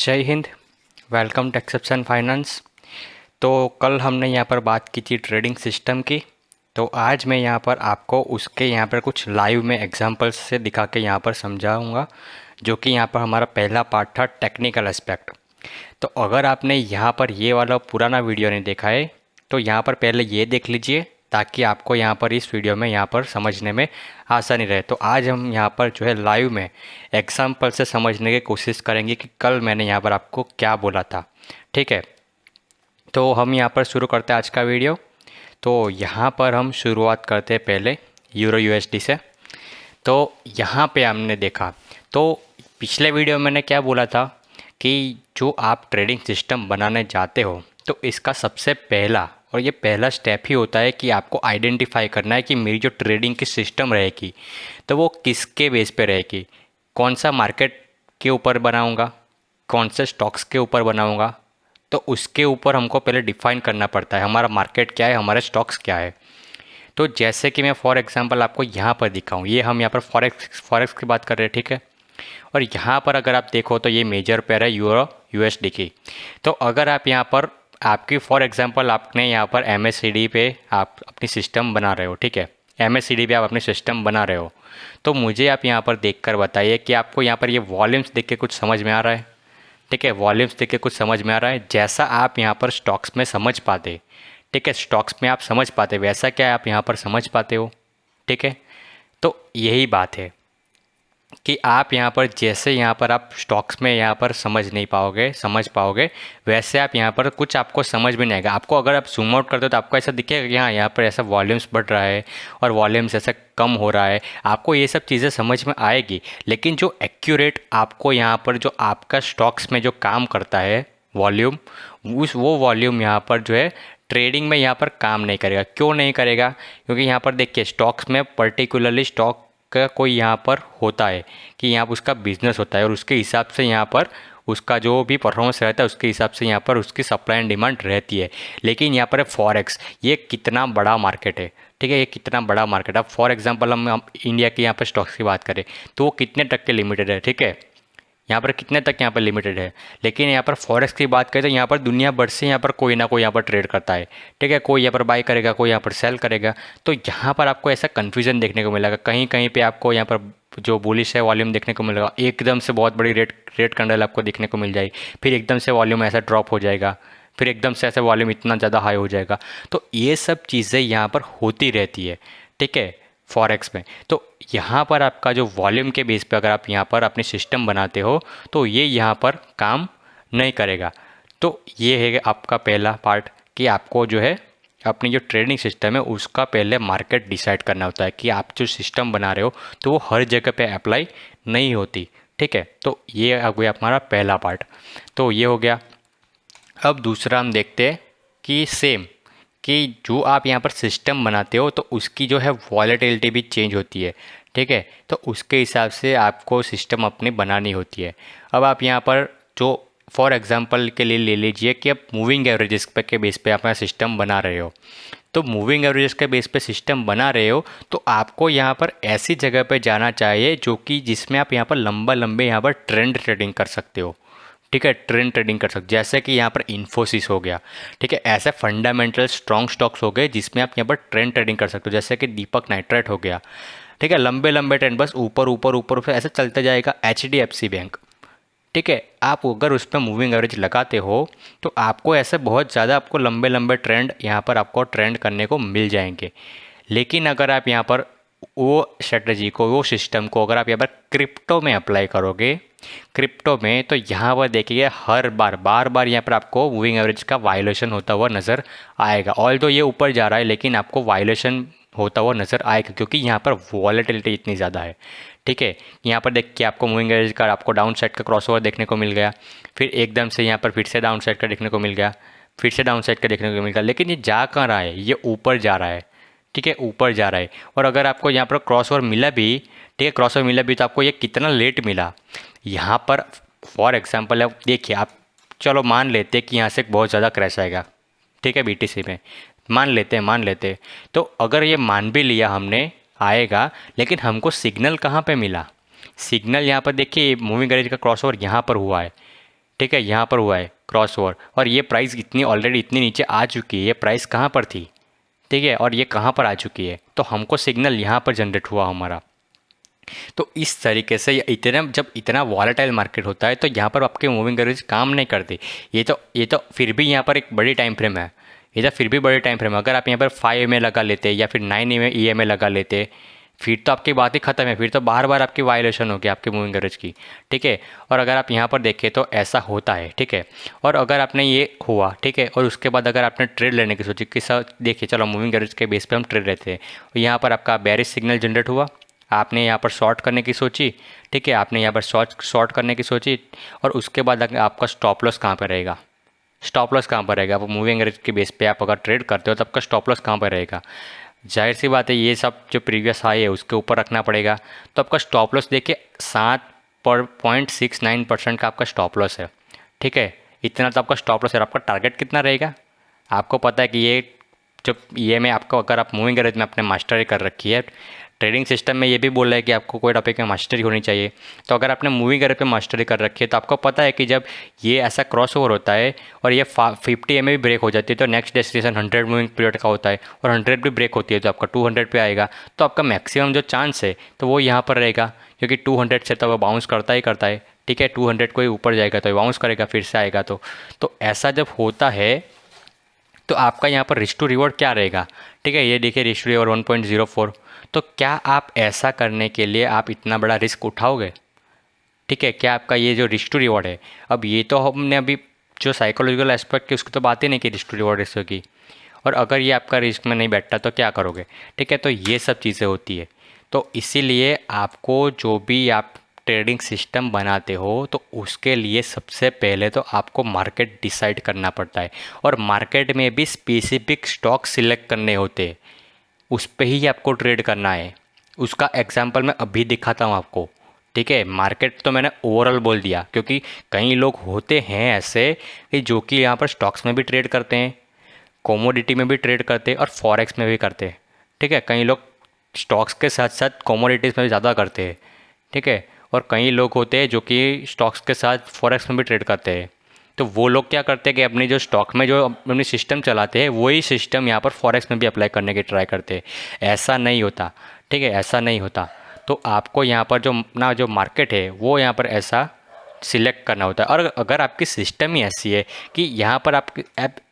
जय हिंद। Welcome to Exception Finance. तो कल हमने यहाँ पर बात की थी ट्रेडिंग सिस्टम की। तो आज मैं यहाँ पर आपको उसके यहाँ पर कुछ लाइव में एग्जांपल्स से दिखा के यहाँ पर समझाऊंगा, जो कि यहाँ पर हमारा पहला पार्ट था टेक्निकल एस्पेक्ट। तो अगर आपने यहाँ पर ये वाला पुराना वीडियो नहीं देखा है तो यहाँ पर पहले ये देख लीजिए, ताकि आपको यहाँ पर इस वीडियो में यहाँ पर समझने में आसानी रहे। तो आज हम यहाँ पर जो है लाइव में एग्जाम्पल से समझने की कोशिश करेंगे कि कल मैंने यहाँ पर आपको क्या बोला था। ठीक है, तो हम यहाँ पर शुरू करते हैं आज का वीडियो। तो यहाँ पर हम शुरुआत करते हैं पहले यूरो यूएसडी से। तो यहाँ पे हमने देखा, तो पिछले वीडियो में मैंने क्या बोला था कि जो आप ट्रेडिंग सिस्टम बनाने जाते हो तो इसका सबसे पहला और ये पहला स्टेप ही होता है कि आपको आइडेंटिफाई करना है कि मेरी जो ट्रेडिंग की सिस्टम रहेगी तो वो किसके बेस पे रहेगी, कौन सा मार्केट के ऊपर बनाऊंगा, कौन से स्टॉक्स के ऊपर बनाऊंगा। तो उसके ऊपर हमको पहले डिफ़ाइन करना पड़ता है हमारा मार्केट क्या है, हमारे स्टॉक्स क्या है। तो जैसे कि मैं फॉर एग्जांपल आपको यहाँ पर दिखाऊँ, ये हम यहाँ पर फॉरेक्स की बात कर रहे हैं, ठीक है। और यहाँ पर अगर आप देखो तो ये मेजर पेयर है यूरो यूएसडी की। तो अगर आप यहाँ पर आपकी फॉर एग्जांपल आपने यहाँ पर एमएससीडी पे आप अपनी सिस्टम बना रहे हो, ठीक है, एमएससीडी पे आप अपनी सिस्टम बना रहे हो, तो मुझे आप यहाँ पर देखकर बताइए कि आपको यहाँ पर ये वॉल्यूम्स देख के कुछ समझ में आ रहा है। ठीक है, वॉल्यूम्स देख के कुछ समझ में आ रहा है, जैसा आप यहाँ पर स्टॉक्स में समझ पाते, ठीक है, स्टॉक्स में आप समझ पाते वैसा क्या आप यहाँ पर समझ पाते हो। ठीक है, तो यही बात है कि आप यहाँ पर जैसे यहाँ पर आप स्टॉक्स में यहाँ पर समझ पाओगे वैसे आप यहाँ पर कुछ आपको समझ में नहीं आएगा। आपको अगर आप जूम आउट करते हो तो आपको ऐसा दिखेगा कि हाँ यहाँ पर ऐसा वॉल्यूम्स बढ़ रहा है और वॉल्यूम्स ऐसा कम हो रहा है, आपको ये सब चीज़ें समझ में आएगी। लेकिन जो एक्यूरेट आपको यहाँ पर जो आपका स्टॉक्स में जो काम करता है वॉल्यूम, वो वॉल्यूम यहाँ पर जो है ट्रेडिंग में यहाँ पर काम नहीं करेगा। क्यों नहीं करेगा? क्योंकि यहाँ पर देखिए स्टॉक्स में पर्टिकुलरली स्टॉक का कोई यहाँ पर होता है कि यहाँ पर उसका बिजनेस होता है और उसके हिसाब से यहाँ पर उसका जो भी परफॉर्मेंस रहता है उसके हिसाब से यहाँ पर उसकी सप्लाई एंड डिमांड रहती है। लेकिन यहाँ पर फॉरेक्स, ये कितना बड़ा मार्केट है, ठीक है, ये कितना बड़ा मार्केट है। अब फॉर एग्जांपल हम इंडिया के यहाँ पर स्टॉक्स की बात करें तो वो कितने तक के लिमिटेड है, ठीक है, यहाँ पर कितने तक यहाँ पर लिमिटेड है। लेकिन यहाँ पर फॉरेक्स की बात करें तो यहाँ पर दुनिया भर से यहाँ पर कोई ना कोई यहाँ पर ट्रेड करता है, ठीक है, कोई यहाँ पर बाई करेगा, कोई यहाँ पर सेल करेगा। तो यहाँ पर आपको ऐसा कन्फ्यूजन देखने को मिलेगा, कहीं कहीं पे आपको यहाँ पर जो बुलिश है वॉल्यूम देखने को मिलेगा, एकदम से बहुत बड़ी रेट कैंडल आपको देखने को मिल जाएगी, फिर एकदम से वॉल्यूम ऐसा ड्रॉप हो जाएगा, फिर एकदम से ऐसा वॉल्यूम इतना ज़्यादा हाई हो जाएगा। तो ये सब चीज़ें यहाँ पर होती रहती है, ठीक है, फॉरेक्स में। तो यहाँ पर आपका जो वॉल्यूम के बेस पे अगर आप यहाँ पर अपनी सिस्टम बनाते हो तो ये यहाँ पर काम नहीं करेगा। तो ये है आपका पहला पार्ट कि आपको जो है अपनी जो ट्रेडिंग सिस्टम है उसका पहले मार्केट डिसाइड करना होता है कि आप जो सिस्टम बना रहे हो तो वो हर जगह पे अप्लाई नहीं होती, ठीक है। तो ये आ गया हमारा पहला पार्ट, तो ये हो गया। अब दूसरा हम देखते हैं कि सेम कि जो आप यहाँ पर सिस्टम बनाते हो तो उसकी जो है वॉलेटिलिटी भी चेंज होती है, ठीक है। तो उसके हिसाब से आपको सिस्टम अपनी बनानी होती है। अब आप यहाँ पर जो फॉर एग्जांपल के लिए ले लीजिए कि आप मूविंग एवरेजेस पे के बेस पे अपना सिस्टम बना रहे हो। तो मूविंग एवरेजेस के बेस पे सिस्टम बना रहे हो तो आपको यहाँ पर ऐसी जगह पे जाना चाहिए जो कि जिसमें आप यहाँ पर लंबे यहाँ पर ट्रेंड ट्रेडिंग कर सकते हो, ठीक है, ट्रेंड ट्रेडिंग कर सकते, जैसे कि यहाँ पर इन्फोसिस हो गया, ठीक है, ऐसे फंडामेंटल स्ट्रॉन्ग स्टॉक्स हो गए जिसमें आप यहाँ पर ट्रेंड ट्रेडिंग कर सकते हो, जैसे कि दीपक नाइट्राइट हो गया, ठीक है, लंबे लंबे ट्रेंड बस ऊपर ऊपर ऊपर ऊपर ऐसे चलते जाएगा। एचडीएफसी बैंक, ठीक है, आप अगर उस पर मूविंग एवरेज लगाते हो तो आपको ऐसे बहुत ज़्यादा आपको लंबे लंबे ट्रेंड यहाँ पर आपको ट्रेंड करने को मिल जाएंगे। लेकिन अगर आप यहाँ पर वो स्ट्रेटजी को, वो सिस्टम को अगर आप यहाँ पर क्रिप्टो में अप्लाई करोगे, क्रिप्टो में, तो यहाँ पर देखिए हर बार बार यहाँ पर आपको मूविंग एवरेज का वायलेशन होता हुआ नज़र आएगा। ऑल्दो ये ऊपर जा रहा है लेकिन आपको वायलेशन होता हुआ नज़र आएगा क्योंकि यहाँ पर वॉलेटिलिटी इतनी ज़्यादा है, ठीक है। यहाँ पर देख के आपको मूविंग एवरेज का आपको डाउन साइड का क्रॉसओवर देखने को मिल गया, फिर एकदम से यहाँ पर फिर से डाउन साइड का देखने को मिल गया, फिर से डाउन साइड का देखने को मिल गया। लेकिन ये जा कहाँ रहा है? ये ऊपर जा रहा है, ठीक है, ऊपर जा रहा है। और अगर आपको यहाँ पर क्रॉसओवर मिला भी, ठीक है, क्रॉसओवर मिला भी तो आपको ये कितना लेट मिला यहाँ पर। फॉर एग्जांपल अब देखिए आप, चलो मान लेते हैं कि यहाँ से बहुत ज़्यादा क्रैश आएगा, ठीक है, बीटीसी में मान लेते हैं। तो अगर ये मान भी लिया हमने आएगा, लेकिन हमको सिग्नल कहाँ पे मिला? सिग्नल यहाँ पर देखिए मूविंग एवरेज का क्रॉसओवर यहाँ पर हुआ है, ठीक है, यहाँ पर हुआ है क्रॉस ओवर, और ये प्राइस इतनी ऑलरेडी इतनी नीचे आ चुकी है, ये प्राइस कहाँ पर थी, ठीक है, और ये कहाँ पर आ चुकी है, तो हमको सिग्नल यहाँ पर जनरेट हुआ हमारा। तो इस तरीके से इतना जब इतना वॉलेटाइल मार्केट होता है तो यहाँ पर आपके मूविंग एवरेज काम नहीं करती। ये तो फिर भी यहाँ पर एक बड़ी टाइम फ्रेम है, ये तो फिर भी बड़ी टाइम फ्रेम है। अगर आप यहाँ पर 5 EMA लगा लेते या फिर 9 EMA लगा लेते, फिर तो आपकी बात ही ख़त्म है, फिर तो बार बार आपकी वायलेशन होगी आपके मूविंग एवरेज की, ठीक है। और अगर आप यहाँ पर देखें तो ऐसा होता है, ठीक है। और अगर आपने ये हुआ, ठीक है, और उसके बाद अगर आपने ट्रेड लेने की सोची कि सर देखिए चलो मूविंग एवरेज के बेस पे हम ट्रेड लेते हैं, यहाँ पर आपका बेरिश सिग्नल जनरेट हुआ, आपने यहाँ पर शॉर्ट करने की सोची, ठीक है, आपने यहाँ पर शॉर्ट करने की सोची, और उसके बाद आपका स्टॉप लॉस कहाँ पर रहेगा, स्टॉप लॉस कहाँ पर रहेगा, आप मूविंग एवरेज के बेस पे आप अगर ट्रेड करते हो तो आपका स्टॉप लॉस कहाँ पर रहेगा। जाहिर सी बात है ये सब जो प्रीवियस हाई है उसके ऊपर रखना पड़ेगा। तो आपका स्टॉप लॉस देखिए 7.69% का आपका स्टॉप लॉस है, ठीक है, इतना तो आपका स्टॉप लॉस है। आपका टारगेट कितना रहेगा, आपको पता है कि ये जो ये में आपको, अगर आप मूविंग एवरेज में आपने मास्टरी कर रखी है, ट्रेडिंग सिस्टम में ये भी बोल रहा है कि आपको कोई टॉपिक में मास्टरी होनी चाहिए, तो अगर आपने मूविंग एवरेज पे मास्टरी कर रखी है तो आपको पता है कि जब ये ऐसा क्रॉस ओवर होता है और ये 50 EMA भी ब्रेक हो जाती है तो नेक्स्ट डेस्टिनेशन 100 मूविंग पीरियड का होता है, और 100 भी ब्रेक होती है तो आपका 200 पे आएगा। तो आपका मैक्सिमम जो चांस है तो वो यहाँ पर रहेगा, क्योंकि 200 से तो वो बाउंस करता ही करता है, ठीक है, 200 कोई ऊपर जाएगा तो बाउंस करेगा, फिर से आएगा। तो ऐसा जब होता है तो आपका यहाँ पर रिस्क टू रिवॉर्ड क्या रहेगा, ठीक है, ये देखिए रिस्क टू रिवॉर्ड 1.04। तो क्या आप ऐसा करने के लिए आप इतना बड़ा रिस्क उठाओगे, ठीक है, क्या आपका ये जो रिस्क टू रिवॉर्ड है, अब ये तो हमने अभी जो साइकोलॉजिकल एस्पेक्ट की उसकी तो बात ही नहीं की रिस्क टू रिवॉर्ड रिस्क की, और अगर ये आपका रिस्क में नहीं बैठता तो क्या करोगे, ठीक है। तो ये सब चीज़ें होती है। तो इसीलिए आपको जो भी आप ट्रेडिंग सिस्टम बनाते हो तो उसके लिए सबसे पहले तो आपको मार्केट डिसाइड करना पड़ता है, और मार्केट में भी स्पेसिफिक स्टॉक सिलेक्ट करने होते हैं, उस पे ही आपको ट्रेड करना है। उसका एग्जांपल मैं अभी दिखाता हूँ आपको, ठीक है। मार्केट तो मैंने ओवरऑल बोल दिया, क्योंकि कई लोग होते हैं ऐसे कि जो कि यहाँ पर स्टॉक्स में भी ट्रेड करते हैं, कोमोडिटी में भी ट्रेड करते हैं और फॉरेक्स में भी करते हैं, ठीक है। कई लोग स्टॉक्स के साथ साथ कोमोडिटीज़ में भी ज़्यादा करते हैं, ठीक है। और कई लोग होते हैं जो कि स्टॉक्स के साथ फॉरेक्स में भी ट्रेड करते हैं। तो वो लोग क्या करते हैं कि अपनी जो स्टॉक में जो अपनी सिस्टम चलाते हैं वही सिस्टम यहाँ पर फॉरेक्स में भी अप्लाई करने की ट्राई करते हैं। ऐसा नहीं होता, ठीक है, ऐसा नहीं होता। तो आपको यहाँ पर जो मार्केट है वो यहाँ पर ऐसा सिलेक्ट करना होता है। और अगर आपकी सिस्टम ही ऐसी है कि यहाँ पर आप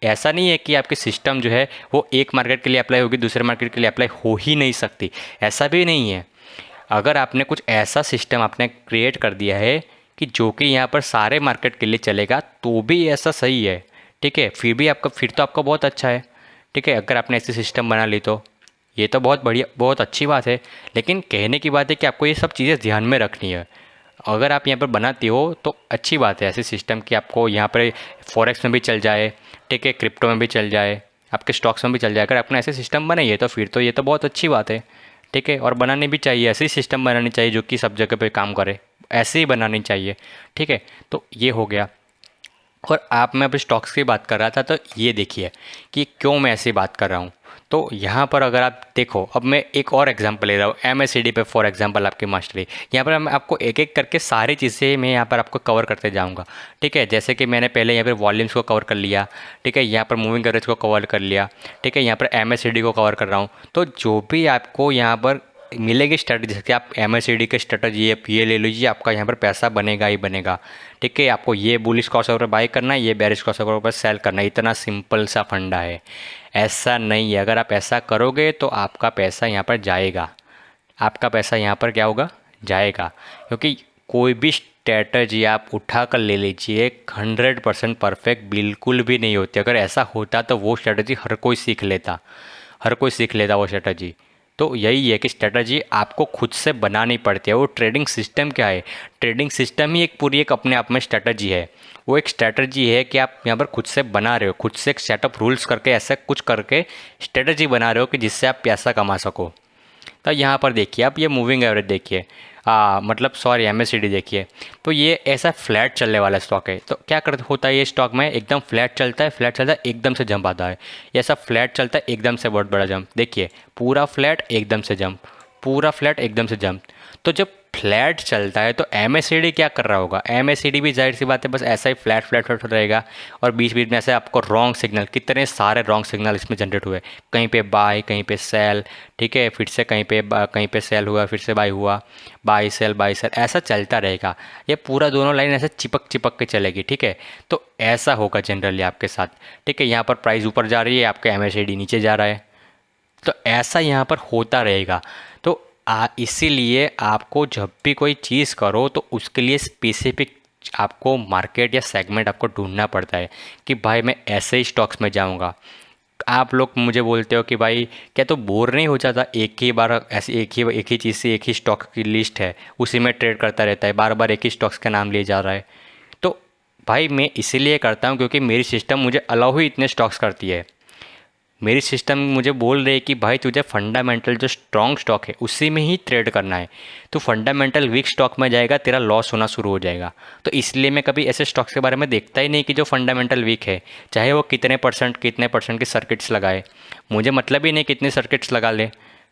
ऐसा नहीं है कि आपकी सिस्टम जो है वो एक मार्केट के लिए अप्लाई होगी, दूसरे मार्केट के लिए अप्लाई हो ही नहीं सकती, ऐसा भी नहीं है। अगर आपने कुछ ऐसा सिस्टम आपने क्रिएट कर दिया है कि जो कि यहाँ पर सारे मार्केट के लिए चलेगा तो भी ऐसा सही है, ठीक है, फिर तो आपका बहुत अच्छा है, ठीक है। अगर आपने ऐसी सिस्टम बना ली तो ये तो बहुत बढ़िया, बहुत अच्छी बात है। लेकिन कहने की बात है कि आपको ये सब चीज़ें ध्यान में रखनी है। अगर आप यहाँ पर बनाती हो तो अच्छी बात है ऐसी सिस्टम कि आपको यहाँ पर फॉरेक्स में भी चल जाए, ठीक है, क्रिप्टो में भी चल जाए, आपके स्टॉक्स में भी चल जाए। अगर आपने ऐसे सिस्टम बनाई है तो फिर तो ये तो बहुत अच्छी बात है, ठीक है। और बनानी भी चाहिए, ऐसी सिस्टम बनानी चाहिए जो कि सब जगह पे काम करे, ऐसे ही बनानी चाहिए, ठीक है। तो ये हो गया। और मैं अभी स्टॉक्स की बात कर रहा था, तो ये देखिए कि क्यों मैं ऐसी बात कर रहा हूँ। तो यहाँ पर अगर आप देखो, अब मैं एक और एग्जांपल ले रहा हूँ MACD पे फॉर एग्जांपल आपकी मास्टरी। यहाँ पर मैं आपको एक एक करके सारी चीज़ें मैं यहाँ पर आपको कवर करते जाऊँगा, ठीक है। जैसे कि मैंने पहले यहाँ पर वॉल्यूम्स को कवर कर लिया, ठीक है, यहाँ पर मूविंग एवरेज को कवर कर लिया, ठीक है, यहाँ पर MACD को कवर कर रहा हूँ। तो जो भी आपको यहाँ पर मिलेगी स्ट्रेटजी, जैसे कि आप MACD के स्ट्रेटजी आप ये ले लीजिए, आपका यहाँ पर पैसा बनेगा ही बनेगा, ठीक है। आपको ये बुलिश क्रॉसओवर बाय करना है, ये बेरिश क्रॉसओवर पर सेल करना है, इतना सिंपल सा फंडा है। ऐसा नहीं है, अगर आप ऐसा करोगे तो आपका पैसा यहाँ पर जाएगा, आपका पैसा यहाँ पर क्या होगा, जाएगा। क्योंकि कोई भी स्ट्रेटजी आप उठा कर ले लीजिए 100% परफेक्ट बिल्कुल भी नहीं होती। अगर ऐसा होता तो वो स्ट्रेटजी हर कोई सीख लेता, हर कोई सीख लेता वो स्ट्रेटजी। तो यही है कि स्ट्रेटजी आपको खुद से बनानी पड़ती है। वो ट्रेडिंग सिस्टम क्या है, ट्रेडिंग सिस्टम ही एक पूरी एक अपने आप में स्ट्रेटजी है। वो एक स्ट्रेटजी है कि आप यहाँ पर खुद से बना रहे हो, खुद से एक सेटअप रूल्स करके ऐसा कुछ करके स्ट्रेटजी बना रहे हो कि जिससे आप पैसा कमा सको। तो यहाँ पर देखिए आप ये मूविंग एवरेज देखिए, मतलब सॉरी MACD देखिए। तो ये ऐसा फ्लैट चलने वाला स्टॉक है। तो क्या कर होता है ये स्टॉक में एकदम फ्लैट चलता है, फ्लैट चलता है एकदम से जंप आता है। ये ऐसा फ्लैट चलता है एकदम से बहुत बड़ा जंप, देखिए पूरा फ्लैट एकदम से जंप, पूरा फ्लैट एकदम से जंप। तो जब फ्लैट चलता है तो MACD क्या कर रहा होगा, MACD भी जाहिर सी बात है बस ऐसा ही फ्लैट फ्लैट फ्लैट रहेगा, और बीच बीच में ऐसे आपको रॉन्ग सिग्नल, कितने सारे रॉन्ग सिग्नल इसमें जनरेट हुए, कहीं पे बाय कहीं पे सेल, ठीक है, फिर से कहीं पे सेल हुआ, फिर से बाय हुआ, बाय सेल ऐसा चलता रहेगा। ये पूरा दोनों लाइन ऐसे चिपक चिपक के चलेगी, ठीक है। तो ऐसा होगा जनरली आपके साथ, ठीक है। यहाँ पर प्राइस ऊपर जा रही है, आपका MACD नीचे जा रहा है, तो ऐसा यहाँ पर होता रहेगा। तो इसीलिए आपको जब भी कोई चीज़ करो तो उसके लिए स्पेसिफिक आपको मार्केट या सेगमेंट आपको ढूंढना पड़ता है कि भाई मैं ऐसे ही स्टॉक्स में जाऊंगा। आप लोग मुझे बोलते हो कि भाई क्या तो बोर नहीं हो जाता, एक ही बार ऐसी एक ही चीज़ से एक ही स्टॉक की लिस्ट है, उसी में ट्रेड करता रहता है, बार बार एक ही स्टॉक्स का नाम लिए जा रहा है। तो भाई मैं इसीलिए करता हूँ क्योंकि मेरी सिस्टम मुझे अलाउ ही इतने स्टॉक्स करती है। मेरी सिस्टम मुझे बोल रही है कि भाई तुझे फंडामेंटल जो स्ट्रॉन्ग स्टॉक है उसी में ही ट्रेड करना है। तो फंडामेंटल वीक स्टॉक में जाएगा, तेरा लॉस होना शुरू हो जाएगा। तो इसलिए मैं कभी ऐसे स्टॉक्स के बारे में देखता ही नहीं कि जो फंडामेंटल वीक है, चाहे वो कितने परसेंट की सर्किट्स लगाए, मुझे मतलब ही नहीं कितने सर्किट्स लगा ले,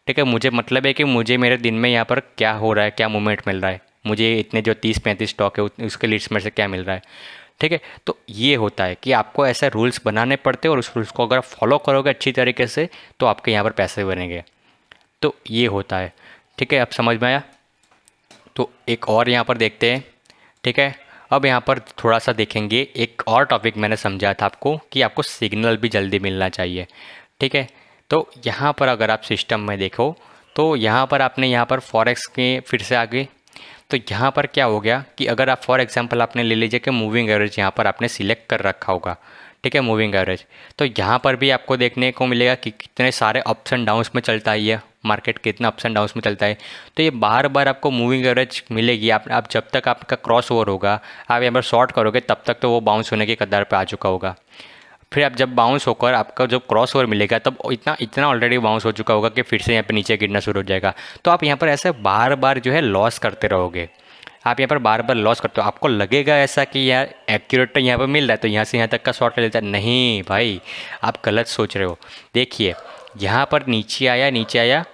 ठीक है। मुझे मतलब है कि मुझे मेरे दिन में यहाँ पर क्या हो रहा है, क्या मूवमेंट मिल रहा है, मुझे इतने जो 30-35 स्टॉक है उसके लिस्ट में से क्या मिल रहा है, ठीक है। तो ये होता है कि आपको ऐसे रूल्स बनाने पड़ते हैं, और उस रूल्स को अगर आप फॉलो करोगे अच्छी तरीके से तो आपके यहाँ पर पैसे बनेंगे। तो ये होता है, ठीक है। अब समझ में आया। तो एक और यहाँ पर देखते हैं, ठीक है। अब यहाँ पर थोड़ा सा देखेंगे, एक और टॉपिक मैंने समझाया था आपको कि आपको सिग्नल भी जल्दी मिलना चाहिए, ठीक है। तो यहाँ पर अगर आप सिस्टम में देखो तो यहाँ पर आपने यहाँ पर फॉरेक्स के फिर से आगे, तो यहाँ पर क्या हो गया कि अगर आप फॉर एग्जांपल आपने ले लीजिए कि मूविंग एवरेज यहाँ पर आपने सिलेक्ट कर रखा होगा, ठीक है, मूविंग एवरेज। तो यहाँ पर भी आपको देखने को मिलेगा कि कितने सारे अप्स एंड डाउन्स में चलता है ये मार्केट, कितना अप्स एंड डाउन्स में चलता है। तो ये बार बार आपको मूविंग एवरेज मिलेगी। आप जब तक आपका क्रॉस ओवर होगा, आप यहाँ पर शॉर्ट करोगे, तब तक तो वो बाउंस होने के कगार पे आ चुका होगा। फिर आप जब बाउंस होकर आपका जब क्रॉस ओवर मिलेगा तब इतना इतना ऑलरेडी बाउंस हो चुका होगा कि फिर से यहाँ पे नीचे गिरना शुरू हो जाएगा। तो आप यहाँ पर ऐसे बार बार जो है लॉस करते रहोगे, आप यहाँ पर बार बार लॉस करते हो। आपको लगेगा ऐसा कि यार एक्यूरेट तो यहाँ पर मिल रहा है तो यहाँ से यहाँ तक का शॉर्ट ले लेता है, नहीं भाई, आप गलत सोच रहे हो। देखिए यहाँ पर नीचे आया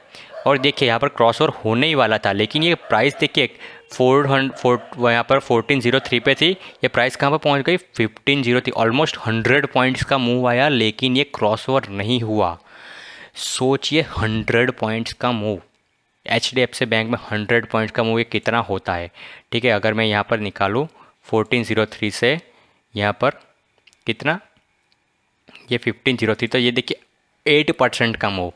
और देखिए यहाँ पर क्रॉस ओवर होने ही वाला था, लेकिन ये प्राइस देखिए 400 यहाँ पर 1403 पे थी, ये प्राइस कहाँ पर पहुँच गई 1503, ऑलमोस्ट 100 पॉइंट्स का मूव आया, लेकिन ये क्रॉस ओवर नहीं हुआ। सोचिए 100 पॉइंट्स का मूव, HDFC बैंक में 100 पॉइंट्स का मूव ये कितना होता है, ठीक है। अगर मैं यहाँ पर निकालूँ 1403 से यहाँ पर कितना, ये 1503, तो ये देखिए 8% का मूव,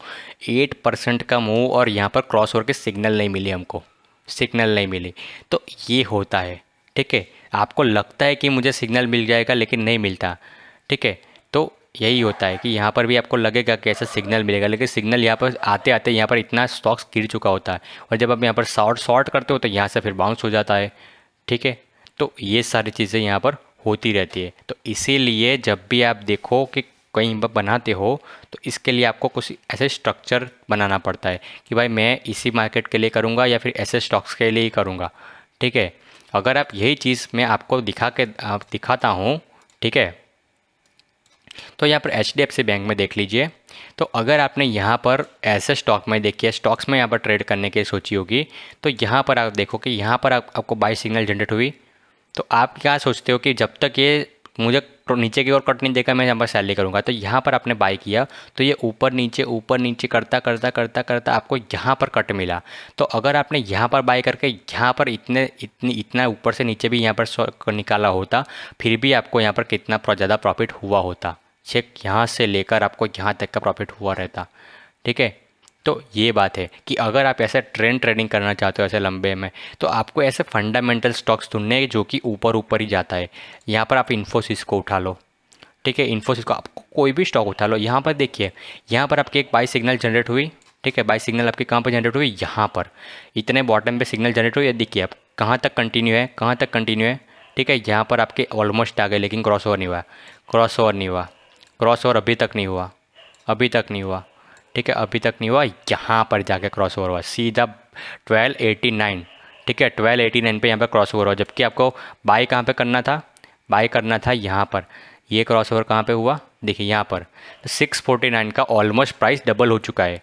8% का मूव, और यहाँ पर क्रॉस ओवर के सिग्नल नहीं मिली हमको, सिग्नल नहीं मिली। तो ये होता है, ठीक है। आपको लगता है कि मुझे सिग्नल मिल जाएगा लेकिन नहीं मिलता, ठीक है। तो यही होता है कि यहाँ पर भी आपको लगेगा कि ऐसा सिग्नल मिलेगा, लेकिन सिग्नल यहाँ पर आते आते यहाँ पर इतना स्टॉक्स गिर चुका होता है, और जब आप यहाँ पर शॉर्ट करते हो तो यहाँ से फिर बाउंस हो जाता है, ठीक है। तो ये सारी चीज़ें यहाँ पर होती रहती है। तो इसीलिए जब भी आप देखो कि कहीं पर बनाते हो तो इसके लिए आपको कुछ ऐसे स्ट्रक्चर बनाना पड़ता है कि भाई मैं इसी मार्केट के लिए करूँगा या फिर ऐसे स्टॉक्स के लिए ही करूँगा, ठीक है। अगर आप यही चीज़ मैं आपको दिखाता हूँ, ठीक है। तो यहाँ पर HDFC बैंक में देख लीजिए, तो अगर आपने यहाँ पर ऐसे स्टॉक में देखिए, स्टॉक्स में यहाँ पर ट्रेड करने की सोची होगी, तो यहाँ पर आप देखो कि यहाँ पर आपको बाई सिग्नल जनरेट हुई, तो आप क्या सोचते हो कि जब तक ये मुझे नीचे की ओर कट नहीं देगा मैं यहाँ पर सैलरी करूँगा। तो यहाँ पर आपने बाई किया तो ये ऊपर नीचे करता करता आपको यहाँ पर कट मिला। तो अगर आपने यहाँ पर बाई करके यहाँ पर इतना ऊपर से नीचे भी यहाँ पर निकाला होता, फिर भी आपको यहाँ पर कितना ज़्यादा प्रॉफिट हुआ होता, चेक यहाँ से लेकर आपको यहाँ तक का प्रॉफिट हुआ रहता, ठीक है। तो ये बात है कि अगर आप ऐसे ट्रेडिंग करना चाहते हो ऐसे लंबे में, तो आपको ऐसे फंडामेंटल स्टॉक्स ढूंढने जो कि ऊपर ही जाता है। यहाँ पर आप इन्फोसिस को उठा लो, ठीक है, इन्फोसिस को, आपको कोई भी स्टॉक उठा लो। यहाँ पर देखिए, यहाँ पर आपकी एक बाई सिग्नल जनरेट हुई, ठीक है। बाई सिग्नल आपकी कहाँ पर जनरेट हुई, यहाँ पर इतने बॉटम पे सिग्नल जनरेट हुई। देखिए अब कहाँ तक कंटिन्यू है, ठीक है। यहाँ पर आपके ऑलमोस्ट आ गए, लेकिन क्रॉस ओवर नहीं हुआ, क्रॉस ओवर अभी तक नहीं हुआ, ठीक है, अभी तक नहीं हुआ। यहाँ पर जाके क्रॉस ओवर हुआ सीधा 1289, ठीक है, 1289 पे यहाँ पर क्रॉस ओवर हुआ, जबकि आपको बाई कहाँ पे करना था यहाँ पर। ये क्रॉस ओवर कहाँ पे हुआ, देखिए यहाँ पर 649 का ऑलमोस्ट प्राइस डबल हो चुका है।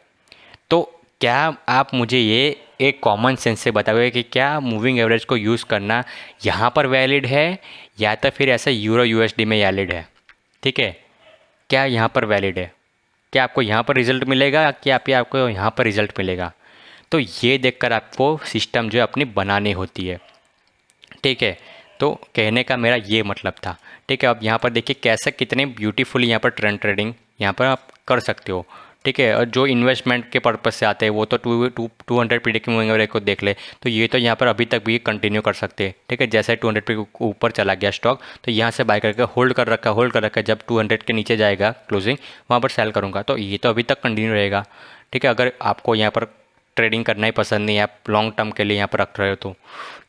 तो क्या आप मुझे ये एक कॉमन सेंस से बताया हुआ है कि क्या मूविंग एवरेज को यूज़ करना यहाँ पर वैलिड है या तो फिर ऐसा यूरो यूएसडी में वैलिड है। ठीक है, क्या यहाँ पर वैलिड है, क्या आपको यहाँ पर रिज़ल्ट मिलेगा कि आपको यहाँ पर रिज़ल्ट मिलेगा। तो ये देखकर आपको सिस्टम जो है अपनी बनानी होती है। ठीक है, तो कहने का मेरा ये मतलब था। ठीक है, अब यहाँ पर देखिए कैसे कितने ब्यूटीफुली यहाँ पर ट्रेडिंग यहाँ पर आप कर सकते हो। ठीक है, और जो इन्वेस्टमेंट के पर्पज़ से आते हैं वो तो 200 पीरियड की मूविंग एवरेज को देख ले, तो ये तो यहाँ पर अभी तक भी कंटिन्यू कर सकते हैं। ठीक है, जैसे 200 पे ऊपर चला गया स्टॉक तो यहाँ से बाय करके होल्ड कर रखा, जब 200 के नीचे जाएगा क्लोजिंग वहाँ पर सेल करूँगा, तो ये तो अभी तक कंटिन्यू रहेगा। ठीक है, अगर आपको यहाँ पर ट्रेडिंग करना ही पसंद नहीं है, आप लॉन्ग टर्म के लिए यहाँ पर रख रहे हो तो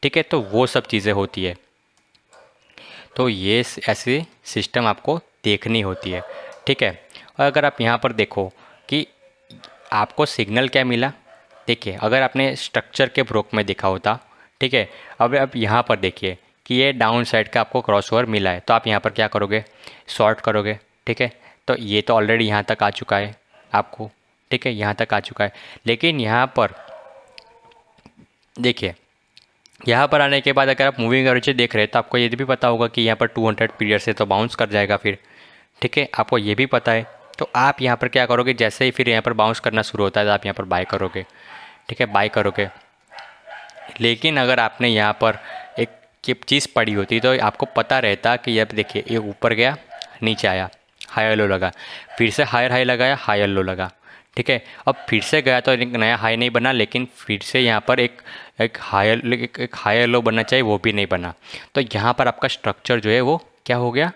ठीक है, तो वो सब चीज़ें होती है। तो ये ऐसे सिस्टम आपको देखनी होती है। ठीक है, और अगर आप यहाँ पर देखो कि आपको सिग्नल क्या मिला, देखिए अगर आपने स्ट्रक्चर के ब्रोक में देखा होता, ठीक है, अब आप यहाँ पर देखिए कि ये डाउन साइड का आपको क्रॉसओवर मिला है, तो आप यहाँ पर क्या करोगे, शॉर्ट करोगे। ठीक है, तो ये तो ऑलरेडी यहाँ तक आ चुका है आपको। ठीक है, यहाँ तक आ चुका है, लेकिन यहाँ पर देखिए यहाँ पर आने के बाद अगर आप मूविंग एवरेज देख रहे हैं तो आपको ये भी पता होगा कि यहाँ पर 200 पीरियड से तो बाउंस कर जाएगा फिर। ठीक है, आपको ये भी पता है, तो आप यहाँ पर क्या करोगे, जैसे ही फिर यहाँ पर बाउंस करना शुरू होता है तो आप यहाँ पर बाय करोगे। ठीक है, बाय करोगे। लेकिन अगर आपने यहाँ पर एक चीज़ पड़ी होती तो आपको पता रहता कि अब देखिए ये ऊपर गया, नीचे आया, हायर लो लगा, फिर से हायर हाई लगाया, हायर लो लगा। ठीक है, अब फिर से गया तो एक नया हाई नहीं बना, लेकिन फिर से यहाँ पर एक हायर लो बनना चाहिए, वो भी नहीं बना। तो यहाँ पर आपका स्ट्रक्चर जो है वो क्या हो गया,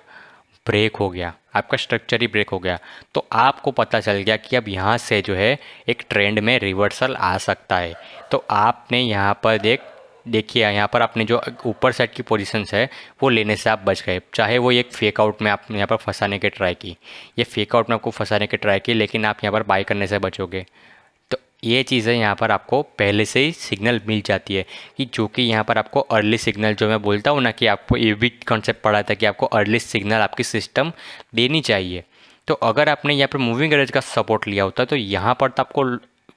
ब्रेक हो गया, आपका स्ट्रक्चर ही ब्रेक हो गया। तो आपको पता चल गया कि अब यहाँ से जो है एक ट्रेंड में रिवर्सल आ सकता है। तो आपने यहाँ पर देखिए यहाँ पर आपने जो ऊपर साइड की पोजीशंस है वो लेने से आप बच गए, चाहे वो एक फेक आउट में आप यहाँ पर फंसाने के ट्राई की, ये फेक आउट में आपको फंसाने के ट्राई की, लेकिन आप यहाँ पर बाय करने से बचोगे। तो ये चीज़ें यहाँ पर आपको पहले से ही सिग्नल मिल जाती है कि जो कि यहाँ पर आपको अर्ली सिग्नल, जो मैं बोलता हूँ ना कि आपको ये भी कॉन्सेप्ट पढ़ा था कि आपको अर्ली सिग्नल आपकी सिस्टम देनी चाहिए। तो अगर आपने यहाँ पर मूविंग एवरेज का सपोर्ट लिया होता तो यहाँ पर तो आपको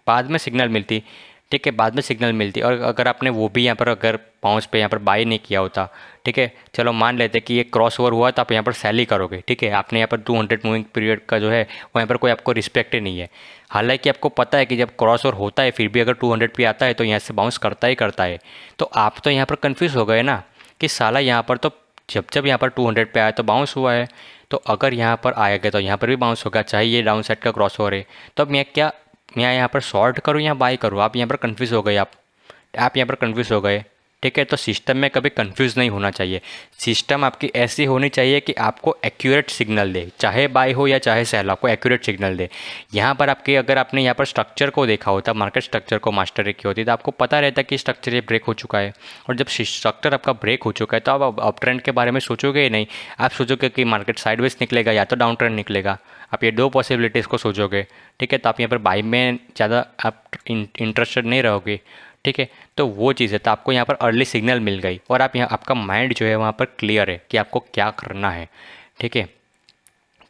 बाद में सिग्नल मिलती। ठीक है, बाद में सिग्नल मिलती, और अगर आपने वो भी यहाँ पर अगर पाउंस पे यहाँ पर बाय नहीं किया होता, ठीक है, चलो मान लेते कि ये क्रॉस ओवर हुआ तो आप यहाँ पर सेल ही करोगे। ठीक है, आपने यहाँ पर 200 मूविंग पीरियड का जो है वो यहाँ पर कोई आपको रिस्पेक्ट ही नहीं है। हालांकि आपको पता है कि जब क्रॉस ओवर होता है फिर भी अगर 200 पे आता है तो यहाँ से बाउंस करता ही करता है। तो आप तो यहाँ पर कन्फ्यूज़ हो गए ना कि साला यहाँ पर तो जब जब यहाँ पर 200 पे आया तो बाउंस हुआ है, तो अगर यहाँ पर आएगा तो यहाँ पर भी बाउंस होगा, चाहे ये डाउन साइड का क्रॉस ओवर है। तो अब मैं यहाँ पर शॉर्ट करूँ या बाय करूँ, आप यहाँ पर कन्फ्यूज़ हो गए, आप यहाँ पर कन्फ्यूज़ हो गए। ठीक है, तो सिस्टम में कभी कंफ्यूज नहीं होना चाहिए। सिस्टम आपकी ऐसी होनी चाहिए कि आपको एक्यूरेट सिग्नल दे, चाहे बाय हो या चाहे सेल, आपको एक्यूरेट सिग्नल दे। यहाँ पर आपके अगर आपने यहाँ पर स्ट्रक्चर को देखा होता, मार्केट स्ट्रक्चर को मास्टरी की होती, तो आपको पता रहता कि स्ट्रक्चर ये ब्रेक हो चुका है। और जब स्ट्रक्चर आपका ब्रेक हो चुका है तो आप अप ट्रेंड के बारे में सोचोगे ही नहीं, आप सोचोगे कि मार्केट साइडवेज निकलेगा या तो डाउन ट्रेंड निकलेगा। आप ये दो पॉसिबिलिटीज़ को सोचोगे। ठीक है, तो आप यहाँ पर बाय में ज़्यादा आप इंटरेस्टेड नहीं रहोगे। ठीक है, तो वो चीज़ है, तो आपको यहाँ पर अर्ली सिग्नल मिल गई और आप यहाँ आपका माइंड जो है वहाँ पर क्लियर है कि आपको क्या करना है। ठीक है,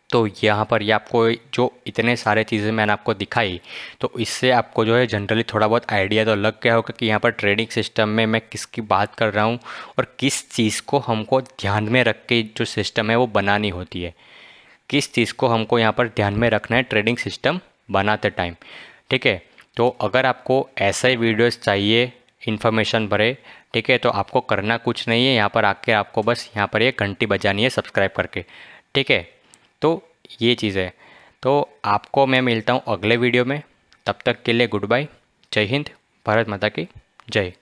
तो यहाँ पर ये आपको जो इतने सारे चीज़ें मैंने आपको दिखाई, तो इससे आपको जो है जनरली थोड़ा बहुत आइडिया तो लग गया होगा कि यहाँ पर ट्रेडिंग सिस्टम में मैं किसकी बात कर रहा हूँ और किस चीज़ को हमको ध्यान में रख के जो सिस्टम है वो बनानी होती है, किस चीज़ को हमको यहाँ पर ध्यान में रखना है ट्रेडिंग सिस्टम बनाते टाइम। ठीक है, तो अगर आपको ऐसा ही वीडियोस चाहिए इन्फॉर्मेशन भरे, ठीक है, तो आपको करना कुछ नहीं है, यहाँ पर आके आपको बस यहाँ पर एक घंटी बजानी है सब्सक्राइब करके। ठीक है, तो ये चीज़ है। तो आपको मैं मिलता हूँ अगले वीडियो में, तब तक के लिए गुड बाय, जय हिंद, भारत माता की जय।